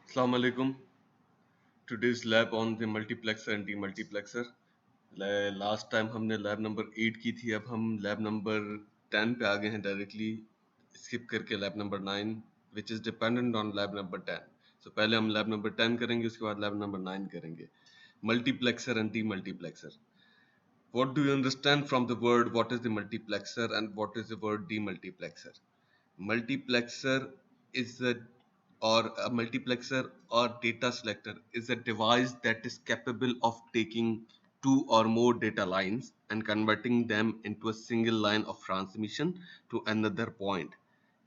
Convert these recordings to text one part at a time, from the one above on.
Assalamu alaikum. Today's lab on the multiplexer and demultiplexer. Last time हमने lab number 8 की थी, अब हम लैब नंबर 10 पे आ गए हैं डायरेक्टली स्किप करके lab number 9 which is dependent on lab number 10. सो पहले हम लैब नंबर 10 करेंगे, उसके बाद लैब नंबर 9 करेंगे. Multiplexer and demultiplexer. What do you understand from the word what is the multiplexer and what is the word demultiplexer? Multiplexer is a multiplexer or data selector is a device that is capable of taking two or more data lines and converting them into a single line of transmission to another point.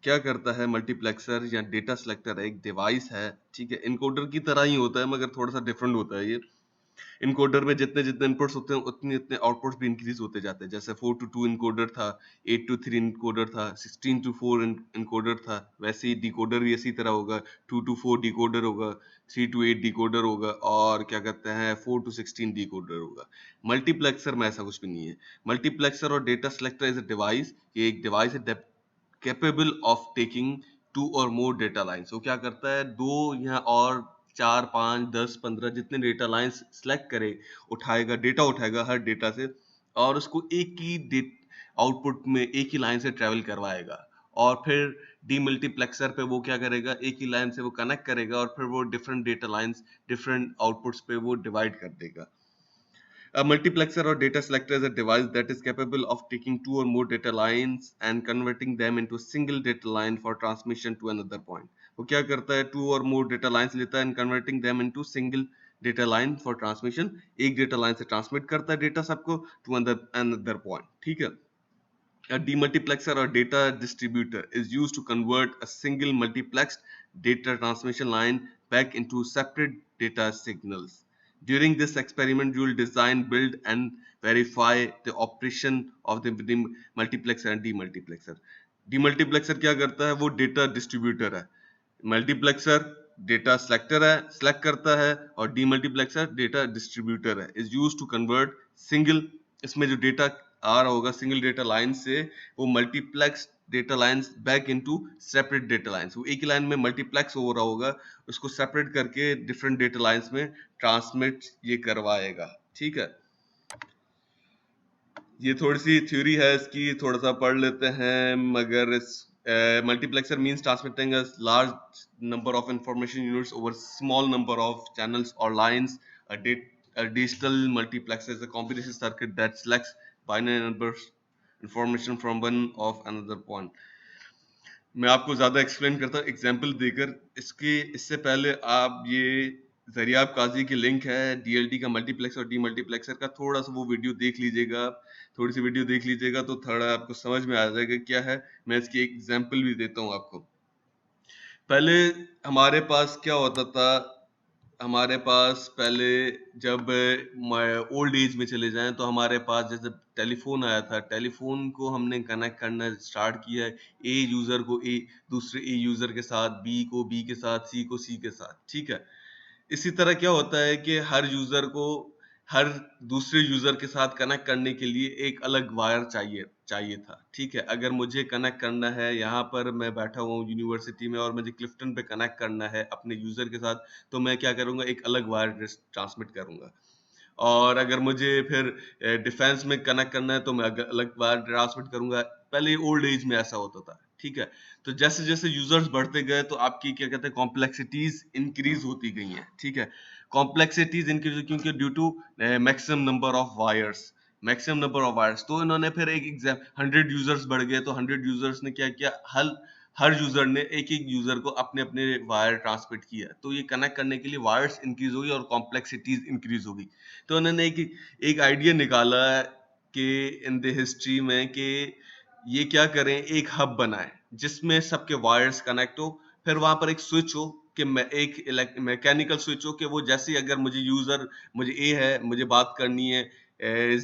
क्या करता है multiplexer या data selector? एक device है, ठीक है, encoder की तरह ही होता है मगर थोड़ा सा डिफरेंट होता है ये. इनकोडर में जितने जितने इनपुट्स होते हैं उतने उतने आउटपुट्स भी इंक्रीज होते जाते हैं. जैसे 4 to 2 इनकोडर था, 8 to 3 इनकोडर था, 16 to 4 इनकोडर था, वैसे ही डिकोडर भी इसी तरह होगा. 2 to 4 डिकोडर होगा, 3 to 8 डिकोडर होगा और क्या कहते हैं 4 to 16 डिकोडर होगा. मल्टीप्लेक्सर में ऐसा कुछ भी नहीं है. मल्टीप्लेक्सर और data selector is a device, ये एक डिवाइस है कैपेबल ऑफ टेकिंग टू और मोर डेटा लाइन्स. वो क्या करता है, दो या और 4 5 10 15 जितने डेटा लाइन्स सेलेक्ट करे, उठाएगा, डेटा उठाएगा हर डेटा से और उसको एक ही आउटपुट में एक ही लाइन से ट्रेवल करवाएगा. और फिर डीमल्टीप्लेक्सर पे वो क्या करेगा, एक ही लाइन से वो कनेक्ट करेगा और फिर वो different data lines different outputs पे वो डिवाइड कर देगा. A multiplexer or data selector is a device that is capable of taking two or more data lines and converting them into a single data line for transmission to another point. वो क्या करता है, two or more data lines लेता है and converting them into single data line for transmission. एक data line से transmit करता है data सबको to another point. ठीक है. A demultiplexer or data distributor is used to convert a single multiplexed data transmission line back into separate data signals. During this experiment, you will design, build, and verify the operation of the multiplexer and demultiplexer. Demultiplexer क्या करता है, वो data distributor है. Multiplexer data selector है, select करता है, और demultiplexer data distributor है. Is use to convert single, इसमें जो डेटा आ रहा होगा सिंगल डेटा लाइन से, वो multiplex data lines back into separate data lines. वो एक ही लाइन में मल्टीप्लेक्स हो रहा होगा, उसको सेपरेट करके डिफरेंट डेटा लाइंस में ट्रांसमिट ये करवाएगा. ठीक है. ये थोड़ी सी थ्योरी है इसकी, थोड़ा सा पढ़ लेते हैं. मगर इस multiplexer means transmitting a large number of information units over small number of channels or lines. A digital multiplexer is a combination circuit that selects binary numbers information from one of another point. मैं आपको ज़्यादा explain करता हूँ example देकर. इससे पहले आप ये ज़रियाब काजी की लिंक है डीएलडी का मल्टीप्लेक्स और डीमल्टीप्लेक्सर का, थोड़ा सा वो वीडियो देख लीजिएगा. थोड़ी सी वीडियो देख लीजिएगा तो थोड़ा आपको समझ में आ जाएगा क्या है. मैं इसकी एक एग्जाम्पल भी देता हूँ आपको. पहले हमारे पास क्या होता था, हमारे पास पहले जब ओल्ड एज में चले जाएं तो हमारे पास जैसे टेलीफोन आया था, टेलीफोन को हमने कनेक्ट करना स्टार्ट किया है. ए यूजर को ए, दूसरे ए यूजर के साथ, बी को बी के साथ, सी को सी के साथ. ठीक है. इसी तरह क्या होता है कि हर यूजर को हर दूसरे यूजर के साथ कनेक्ट करने के लिए एक अलग वायर चाहिए चाहिए था. ठीक है. अगर मुझे कनेक्ट करना है, यहाँ पर मैं बैठा हुआ हूँ यूनिवर्सिटी में और मुझे क्लिफ्टन पे कनेक्ट करना है अपने यूजर के साथ, तो मैं क्या करूँगा, एक अलग वायर ट्रांसमिट करूँगा. और अगर मुझे फिर डिफेंस में कनेक्ट करना है तो मैं अलग वायर ट्रांसमिट करूँगा. पहले ओल्ड एज में ऐसा होता था. ठीक है. तो जैसे जैसे यूजर्स बढ़ते गए तो आपकी क्या कहते हैं कॉम्प्लेक्सिटीज इंक्रीज होती गई हैं. ठीक है. कॉम्प्लेक्सिटीज इंक्रीज क्योंकि due to maximum number of wires, maximum number of wires. तो इन्होंने फिर एक एग्जाम 100 यूजर्स बढ़ गए तो 100 यूजर्स ने क्या किया, हल हर यूजर ने एक एक यूजर को अपने अपने वायर ट्रांसमिट किया. तो ये कनेक्ट करने के लिए वायर्स इंक्रीज होगी और कॉम्प्लेक्सिटीज इंक्रीज होगी. तो उन्होंने एक एक आइडिया निकाला कि इन द हिस्ट्री में कि ये क्या करें, एक हब बनाएं जिसमें सबके वायर्स कनेक्ट हो. फिर वहां पर एक स्विच हो कि मैं एक मैकेनिकल स्विच हो कि वो जैसे अगर मुझे ए है, मुझे बात करनी है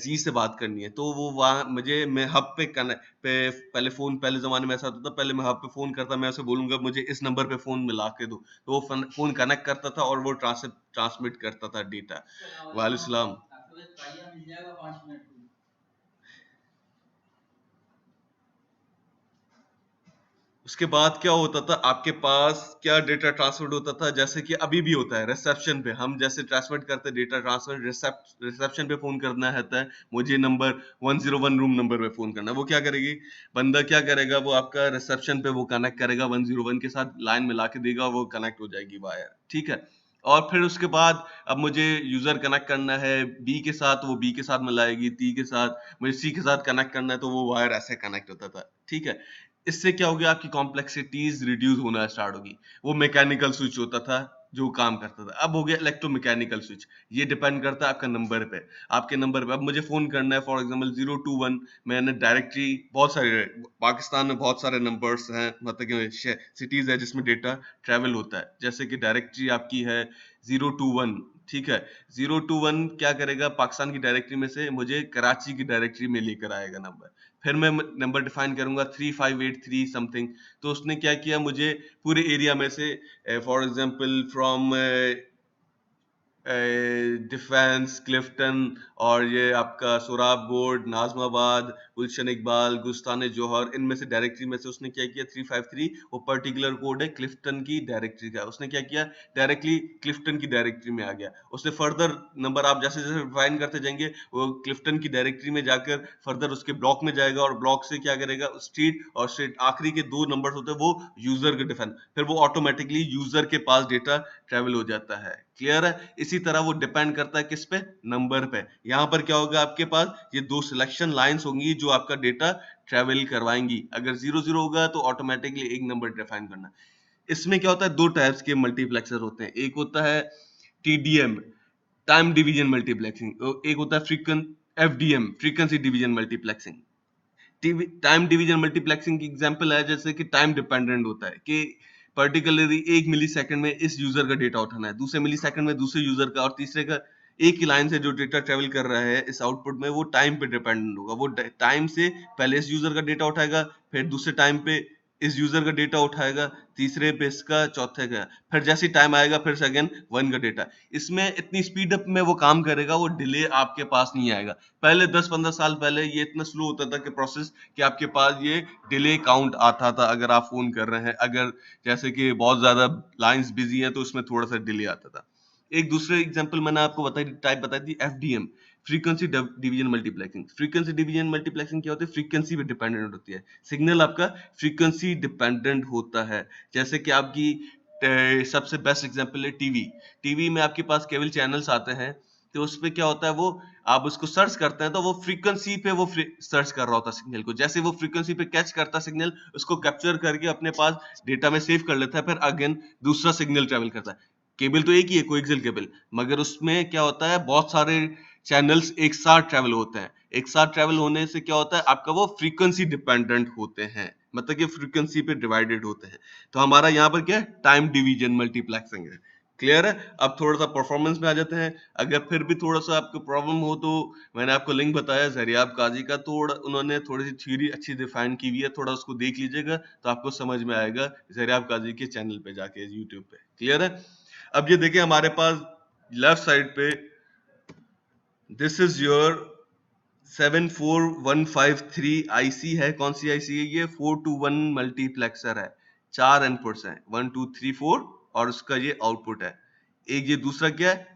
जी से बात करनी है, तो वो वहाँ मैं हब पे कनेक्ट पे पहले फोन, पहले जमाने में ऐसा होता था, पहले मैं हब पे फोन करता, मैं उसे बोलूंगा मुझे इस नंबर पे फोन मिला के दो, तो वो फोन कनेक्ट करता था और वो ट्रांसमिट करता था डेटा. वालेकुम. उसके बाद क्या होता था आपके पास, क्या डेटा ट्रांसफर होता था, जैसे कि अभी भी होता है रिसेप्शन पे, हम जैसे ट्रांसफर करते हैं डेटा ट्रांसफर, रिसेप्शन पे फोन करना रहता है, मुझे नंबर 101 रूम नंबर पे फोन करना है, वो क्या करेगी, बंदा क्या करेगा, वो आपका रिसेप्शन पे वो कनेक्ट करेगा 101 के साथ, लाइन मिला के देगा, वो कनेक्ट हो जाएगी वायर, ठीक है। और फिर उसके बाद अब मुझे यूजर कनेक्ट करना है बी के साथ, वो बी के साथ मिलाएगी, टी के साथ, मुझे सी के साथ कनेक्ट करना है, तो वो वायर ऐसे कनेक्ट होता था, ठीक है। इससे क्या हो गया, आपकी कॉम्प्लेक्सिटीज रिड्यूस होना स्टार्ट होगी। वो मैकेनिकल स्विच होता था जो काम करता था, अब हो गया इलेक्ट्रोमैकेनिकल स्विच। ये डिपेंड करता है आपका नंबर पे, आपके नंबर पे अब मुझे फोन करना है, फॉर एग्जांपल 021, मैंने डायरेक्टरी बहुत सारे, पाकिस्तान में बहुत सारे नंबर्स हैं, मतलब कि सिटीज है जिसमें डेटा ट्रेवल होता है, जैसे कि डायरेक्टरी आपकी है 021, ठीक है। 021 क्या करेगा, पाकिस्तान की डायरेक्टरी में से मुझे कराची की डायरेक्टरी में लेकर आएगा नंबर, फिर मैं नंबर डिफाइन करूंगा 3583 समथिंग, तो उसने क्या किया, मुझे पूरे एरिया में से, for example from defence, Clifton, और ये आपका सोराब बोर्ड, नाजमाबाद, गुलशन इकबाल, गुस्तान जौहर, इनमें से डायरेक्टरी में से उसने क्या किया 353, वो पर्टिकुलर कोड है क्लिफ्टन की डायरेक्टरी का, उसने क्या किया, डायरेक्टली क्लिफ्टन की डायरेक्टरी में आ गया। उससे फर्दर नंबर आप जैसे जैसे डिफाइन करते जाएंगे, वो क्लिफ्टन की डायरेक्टरी में जाकर फर्दर उसके ब्लॉक में जाएगा, और ब्लॉक से क्या करेगा, स्ट्रीट और स्ट्रीट आखिरी के दो नंबर होते हैं वो यूजर के डिफाइन, फिर वो ऑटोमेटिकली यूजर के पास डेटा ट्रेवल हो जाता है। क्लियर है। इसी तरह वो डिपेंड करता है किस पे, नंबर पे। यहां पर क्या होगा, आपके पास ये दो सिलेक्शन लाइंस होंगी जो आपका डेटा ट्रेवल करवाएंगी, अगर 0 0 होगा तो ऑटोमेटिकली एक नंबर डिफाइन करना। इसमें क्या होता है, दो टाइप्स के मल्टीप्लेक्सर होते हैं, एक होता है टीडीएम, टाइम डिवीजन मल्टीप्लेक्सिंग, एक होता है FDM, frequency division multiplexing. Time division multiplexing की एग्जांपल है, जैसे कि टाइम डिपेंडेंट होता है कि पर्टिकुलरली 1 मिली सेकंड में इस यूजर का डेटा उठाना है, दूसरे मिली सेकंड में दूसरे यूजर का, और तीसरे का, एक ही लाइन से जो डेटा ट्रेवल कर रहा है इस आउटपुट में, वो टाइम पे डिपेंडेंट होगा, वो टाइम से पहले इस यूजर का डेटा उठाएगा, फिर दूसरे टाइम पे इस यूजर का डेटा उठाएगा, तीसरे पे इसका, चौथे का, फिर जैसे टाइम आएगा फिर से अगेन वन का डेटा। इसमें इतनी स्पीड अप में वो काम करेगा, वो डिले आपके पास नहीं आएगा। पहले 10 15 साल पहले ये इतना स्लो होता था कि प्रोसेस, कि आपके पास ये डिले काउंट आता था अगर आप फोन कर रहे हैं, अगर जैसे कि बहुत ज्यादा लाइंस बिजी हैं तो उसमें थोड़ा सा डिले आता था। एक दूसरे एग्जांपल मैंने आपको बताई, टाइप बताई थी FDM, frequency division multiplexing. Frequency division multiplexing क्या होती है, फ्रीक्वेंसी पे डिपेंडेंट होती है, सिग्नल आपका फ्रीक्वेंसी डिपेंडेंट होता है। जैसे कि आपकी सबसे बेस्ट एग्जांपल है टीवी। टीवी में आपके पास केबल चैनल्स आते हैं, तो उस पे क्या होता है, वो आप उसको सर्च करते हैं तो वो फ्रीक्वेंसी पे वो सर्च कर रहा होता है सिग्नल को, जैसे वो फ्रीक्वेंसी पे कैच करता है सिग्नल, उसको कैप्चर करके अपने पास डेटा में सेव कर लेता है, फिर अगेन दूसरा सिग्नल ट्रेवल करता है। केबल तो एक ही है, कोएक्सियल केबल, मगर उसमें क्या होता है, बहुत सारे चैनल्स एक साथ ट्रेवल होते हैं। एक साथ ट्रेवल होने से क्या होता है, आपका वो फ्रीक्वेंसी डिपेंडेंट होते हैं, मतलब कि फ्रीक्वेंसी पे डिवाइडेड होते हैं। तो हमारा यहाँ पर क्या है, टाइम डिवीजन मल्टीप्लेक्सिंग है। क्लियर है। अब थोड़ा सा परफॉर्मेंस में आ जाते हैं। अगर फिर भी थोड़ा सा आपको प्रॉब्लम हो तो मैंने आपको लिंक बताया जरियाब काजी का, थोड़ा उन्होंने थोड़ी सी थ्योरी अच्छी डिफाइन की हुई है, थोड़ा उसको देख लीजिएगा तो आपको समझ में आएगा, जरियाब काजी के चैनल पे जाके यूट्यूब पे। क्लियर है। अब ये देखिए हमारे पास लेफ्ट साइड पे, दिस इज योर 74153 आईसी है। कौन सी आईसी है ये, 4 to 1 मल्टीप्लेक्सर है। चार इनपुट्स हैं, 1 2 3 4, और उसका ये आउटपुट है। एक ये दूसरा क्या है,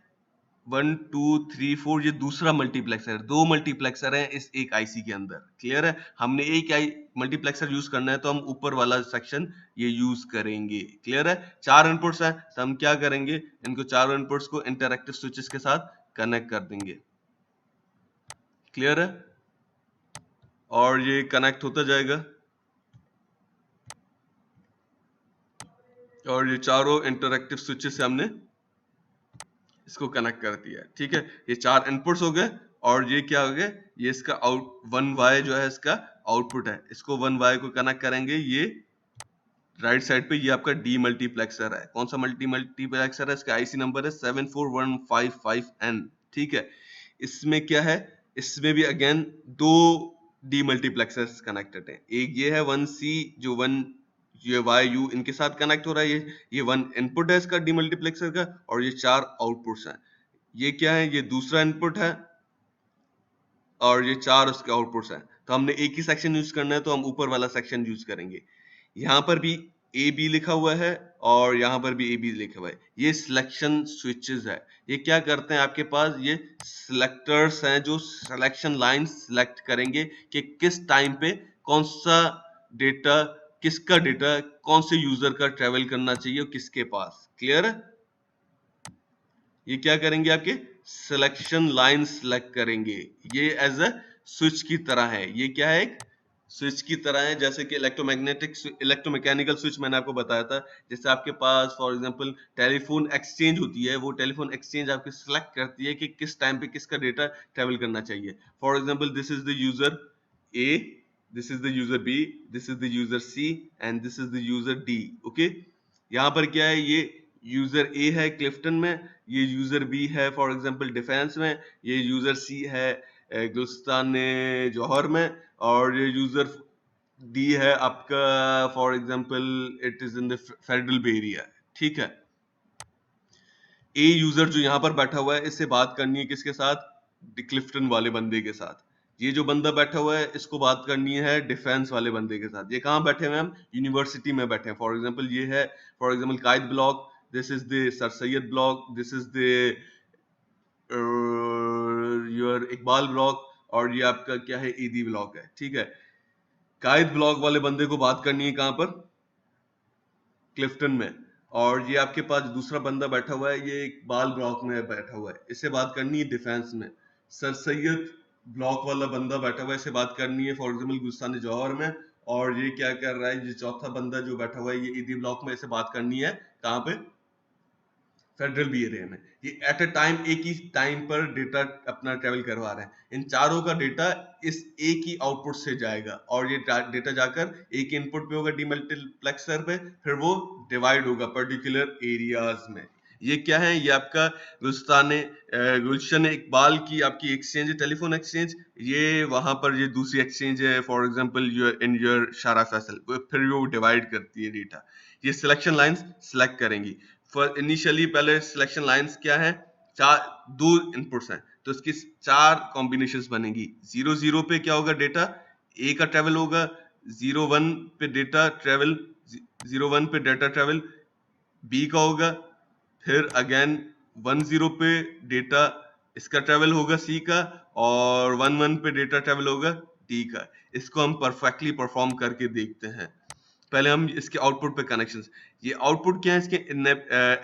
1 2 3 4, ये दूसरा मल्टीप्लेक्सर है। दो मल्टीप्लेक्सर है इस एक आईसी के अंदर। क्लियर है। हमने एक आई मल्टीप्लेक्सर यूज करना है तो हम ऊपर वाला सेक्शन ये यूज करेंगे। क्लियर है। चार इनपुट्स है तो हम क्या करेंगे, इनको चारों इनपुट्स को इंटरएक्टिव स्विचेस के साथ कनेक्ट कर देंगे। क्लियर है। और ये कनेक्ट होता जाएगा, और ये चारों इंटरएक्टिव स्विचेस से हमने इसको कनेक्ट कर दिया है। ठीक है। ये चार इनपुट्स हो गए, और ये क्या हो गया, ये इसका आउट 1y जो है इसका आउटपुट है। इसको 1y को कनेक्ट करेंगे, ये राइट साइड पे, ये आपका डी मल्टीप्लेक्सर है। कौन सा मल्टीप्लेक्सर है, इसका आईसी नंबर है 74155N। ठीक है। इसमें क्या है, इसमें भी अगेन दो डी मल्टीप्लेक्सर्स कनेक्टेड है। एक ये है 1C, जो वन ये वाई यू इनके साथ कनेक्ट हो रहा है, ये वन इनपुट है इसका डी मल्टीप्लेक्सर का, और ये चार आउटपुट्स हैं। ये क्या है, ये दूसरा इनपुट है, और ये चार उसके आउटपुट्स हैं। तो हमने एक ही सेक्शन यूज करना है तो हम ऊपर वाला सेक्शन यूज करेंगे। यहाँ पर भी ए बी लिखा हुआ है और यहाँ पर भी ए बी लिखा हुआ है। ये सिलेक्शन स्विचेस है। ये क्या करते हैं, आपके पास ये सिलेक्टर्स हैं जो सिलेक्शन लाइन सिलेक्ट करेंगे कि किस टाइम पे कौन सा डेटा, किसका डेटा कौन से यूजर का ट्रेवल करना चाहिए और किसके पास। क्लियर है? ये क्या करेंगे, आपके सिलेक्शन लाइन सिलेक्ट करेंगे। ये एज अ स्विच की तरह है। ये क्या है, एक स्विच की तरह है, जैसे कि इलेक्ट्रोमैकेनिकल स्विच मैंने आपको बताया था। जैसे आपके पास फॉर एग्जांपल टेलीफोन एक्सचेंज होती है, वो टेलीफोन एक्सचेंज आपके सिलेक्ट करती है कि किस टाइम पे किसका डेटा ट्रेवल करना चाहिए। For example this is the user A, this is the user B, this is the user C and this is the user D. Okay, यहाँ पर क्या है, ये यूजर ए है क्लिफ्टन में, ये यूजर बी है फॉर एग्जांपल डिफेंस में, ये यूजर सी है गुलिस्तान जौहर में, और ये यूजर डी है आपका for example it is in the federal bay area. ठीक है, ए यूजर जो यहाँ पर बैठा हुआ है, इससे बात करनी है किसके साथ, क्लिफ्टन वाले बंदे के साथ। ये जो बंदा बैठा हुआ है, इसको बात करनी है डिफेंस वाले बंदे के साथ। ये कहाँ बैठे हुए हैं, हम यूनिवर्सिटी में बैठे हैं। फॉर एग्जांपल ये है for example Quaid block, this is the sir Syed block, this is the your Iqbal block, और ये आपका क्या है, ईदी ब्लॉक है। ठीक है, कायद ब्लॉक वाले बंदे को बात करनी है कहाँ पर, क्लिफ्टन में। और ये आपके पास दूसरा बंदा बैठा हुआ है, ये इकबाल ब्लॉक में बैठा हुआ है, इससे बात करनी है डिफेंस में। सर सैयद ब्लॉक वाला बंदा बैठा हुआ है, इससे बात करनी है फॉर एग्जाम्पल गुलिस्तान जौहर में। और ये क्या कर रहा है, ये चौथा बंदा जो बैठा हुआ है, ये ईदी ब्लॉक में, इससे बात करनी है कहाँ पे, फेडरल बी एरिया में। ये एट अ टाइम एक ही टाइम पर डेटा अपना ट्रेवल करवा रहे हैं। इन चारों का डेटा इस एक ही आउटपुट से जाएगा, और ये डेटा जाकर एक इनपुट पे होगा डीमल्टीप्लेक्सर पे, फिर वो डिवाइड होगा पर्टिकुलर एरियाज में। ये क्या है, ये आपका गुलशन इकबाल की आपकी एक्सचेंज है, टेलीफोन एक्सचेंज। ये वहां पर ये दूसरी एक्सचेंज है फॉर एग्जांपल योर शारा फैसल, फिर वो डिवाइड करती है डेटा। ये सिलेक्शन लाइंस सिलेक्ट करेंगी। फॉर इनिशियली पहले सिलेक्शन लाइंस क्या है, चार, दो इनपुट्स हैं, तो इसकी चार कॉम्बिनेशंस बनेगी। 0 0 पे क्या होगा, डेटा ए का ट्रेवल होगा। 0 1 पे डेटा ट्रेवल, 0 1 पे डेटा ट्रेवल बी का होगा। फिर अगेन 1 0 पे डेटा इसका ट्रेवल होगा सी का, और 1 1 पे डेटा ट्रेवल होगा डी का। इसको हम परफेक्टली परफॉर्म करके देखते हैं। पहले हम इसके आउटपुट पे कनेक्शंस, ये आउटपुट क्या है, इसके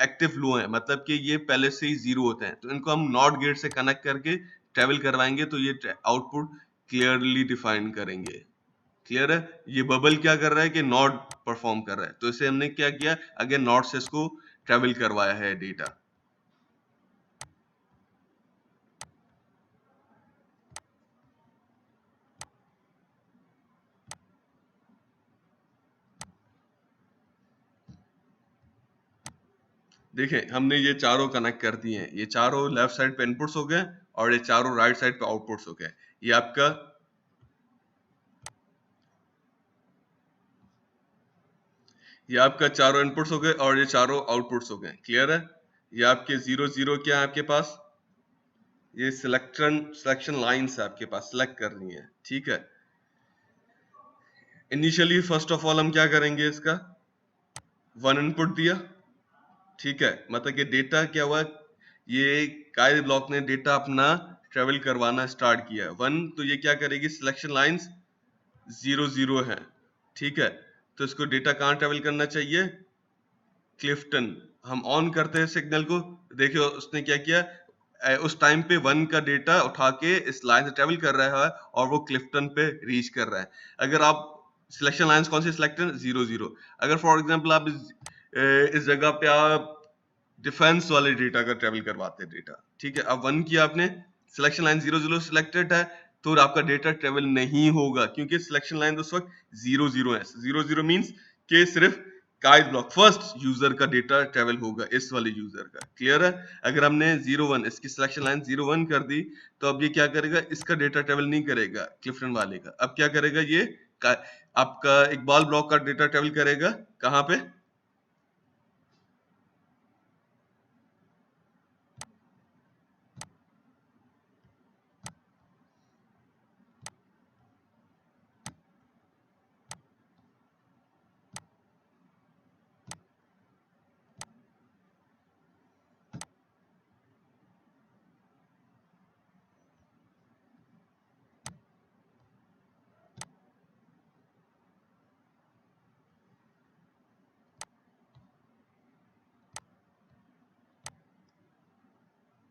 एक्टिव लो है, मतलब कि ये पहले से ही 0 होते हैं, तो इनको हम नॉट गेट से कनेक्ट करके ट्रेवल करवाएंगे, तो ये आउटपुट क्लियरली डिफाइन करेंगे। क्लियर है? ये बबल क्या कर रहा है कि नॉट परफॉर्म कर रहा है, तो इसे हमने क्या किया, अगेन नॉट से इसको ट्रेवल करवाया है डेटा। देखें, हमने ये चारों कनेक्ट कर दिए हैं, ये चारों लेफ्ट साइड पे इनपुट्स हो गए और ये चारों राइट साइड पे आउटपुट्स हो गए। ये आपका चारों इनपुट्स हो गए और ये चारों आउटपुट्स हो गए। क्लियर है? ये आपके 0 0 क्या है आपके पास, ये सिलेक्शन लाइंस है आपके पास, सिलेक्ट करनी है। ठीक है, इनिशियली फर्स्ट ऑफ ऑल हम क्या करेंगे, इसका 1 इनपुट दिया। ठीक है, मतलब कि डेटा क्या हुआ, ये कायद ब्लॉक ने डेटा अपना ट्रेवल करवाना स्टार्ट किया 1, तो ये क्या करेगी, सिलेक्शन लाइंस 0 0 है। ठीक है, तो इसको डेटा कहाँ ट्रेवल करना चाहिए, क्लिफ्टन। हम ऑन करते हैं सिग्नल को, देखिए उसने क्या किया, उस टाइम पे 1 का डेटा उठा के इस लाइन से ट्रेवल कर रहा है और वो क्लिफ्टन पे रीच कर रहा है। अगर आप सिलेक्शन लाइंस कौन सी सिलेक्ट है, 0 0। अगर फॉर एग्जांपल आप इस जगह पे आप डिफेंस वाले डेटा का ट्रेवल करवाते हैं डेटा, ठीक है, अब 1 किया आपने, सिलेक्शन लाइन 0 0 सिलेक्टेड है, तो आपका डेटा ट्रेवल नहीं होगा, क्योंकि सिलेक्शन लाइन उस वक्त 0 0 है। 0 0 मींस कि सिर्फ काइद ब्लॉक फर्स्ट यूजर का डेटा ट्रेवल होगा, इस वाले यूजर का। क्लियर है? अगर हमने 0 1 इसकी सिलेक्शन लाइन 0 1 कर दी, तो अब ये क्या करेगा, इसका डेटा ट्रेवल नहीं करेगा क्लिफ्टन वाले का। अब क्या करेगा, ये आपका इकबाल ब्लॉक का डेटा ट्रेवल करेगा कहाँ पे,